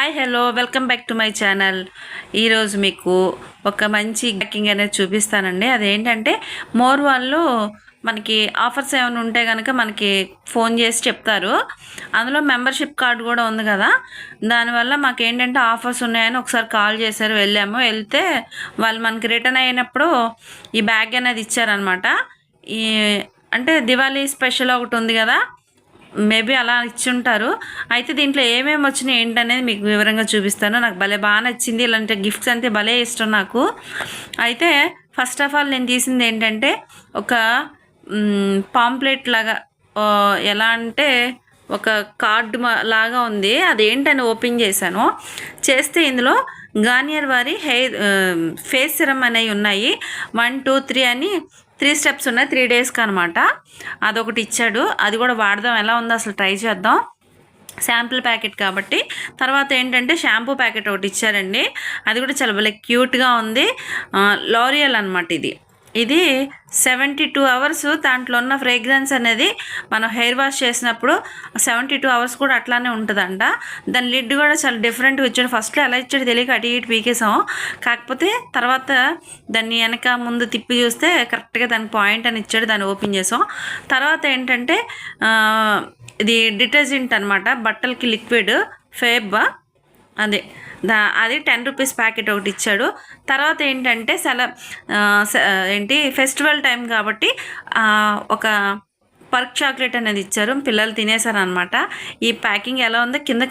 Hi hello welcome back to my channel. ఈరోజు మీకు ఒక మంచి ప్యాకింగ్ అనేది చూపిస్తానండి. అదేంటంటే మోర్ వాళ్ళు మనకి ఆఫర్స్ ఏమైనా ఉంటే కనుక మనకి ఫోన్ చేసి చెప్తారు. అందులో మెంబర్షిప్ కార్డు కూడా ఉంది కదా, దానివల్ల మాకు ఏంటంటే ఆఫర్స్ ఉన్నాయని ఒకసారి కాల్ చేశారు. వెళ్తే వాళ్ళు మనకి రిటర్న్ అయినప్పుడు ఈ బ్యాగ్ అనేది ఇచ్చారనమాట. ఈ అంటే దివాళీ స్పెషల్ ఒకటి ఉంది కదా, మేబీ అలా ఇచ్చుంటారు. అయితే దీంట్లో ఏమేమి వచ్చినాయి ఏంటనేది మీకు వివరంగా చూపిస్తాను. నాకు బాగా నచ్చింది. ఇలాంటి గిఫ్ట్స్ అంటే భలే ఇష్టం నాకు. అయితే ఫస్ట్ ఆఫ్ ఆల్ నేను తీసింది ఏంటంటే ఒక పాంప్లెట్ లాగా, ఎలా అంటే ఒక కార్డు లాగా ఉంది. అదేంటని ఓపెన్ చేస్తే ఇందులో గార్నియర్ వారి ఫేస్ సిరమ్ అనేవి ఉన్నాయి. 1 2 3 అని 3 స్టెప్స్ ఉన్నాయి. 3 డేస్కి అనమాట. అదొకటి ఇచ్చాడు. అది కూడా వాడదాం, ఎలా ఉందో అసలు ట్రై చేద్దాం. శాంపుల్ ప్యాకెట్ కాబట్టి. తర్వాత ఏంటంటే షాంపూ ప్యాకెట్ ఒకటి ఇచ్చారండి. అది కూడా చాలా భలే క్యూట్గా ఉంది. లారియల్ అనమాట ఇది 72 అవర్స్ దాంట్లో ఉన్న ఫ్రేగ్రెన్స్ అనేది మనం హెయిర్ వాష్ చేసినప్పుడు 72 అవర్స్ కూడా అట్లానే ఉంటుందంట. దాని లిడ్ కూడా చాలా డిఫరెంట్గా ఇచ్చాడు. ఫస్ట్లో ఎలా ఇచ్చాడు తెలియక అటు ఇటు పీకేసాం. కాకపోతే తర్వాత దాన్ని వెనక ముందు తిప్పి చూస్తే కరెక్ట్గా దాని పాయింట్ అని ఇచ్చాడు. దాన్ని ఓపెన్ చేసాం. తర్వాత ఏంటంటే ఇది డిటర్జెంట్ అనమాట, బట్టలకి లిక్విడ్ ఫేబ్, అది 10 రూపీస్ ప్యాకెట్ ఒకటి ఇచ్చాడు. తర్వాత ఏంటంటే ఫెస్టివల్ టైం కాబట్టి ఒక పర్క్ చాక్లెట్ అనేది ఇచ్చారు. పిల్లలు తినేసారు అనమాట. ఈ ప్యాకింగ్ ఎలా ఉందో కింద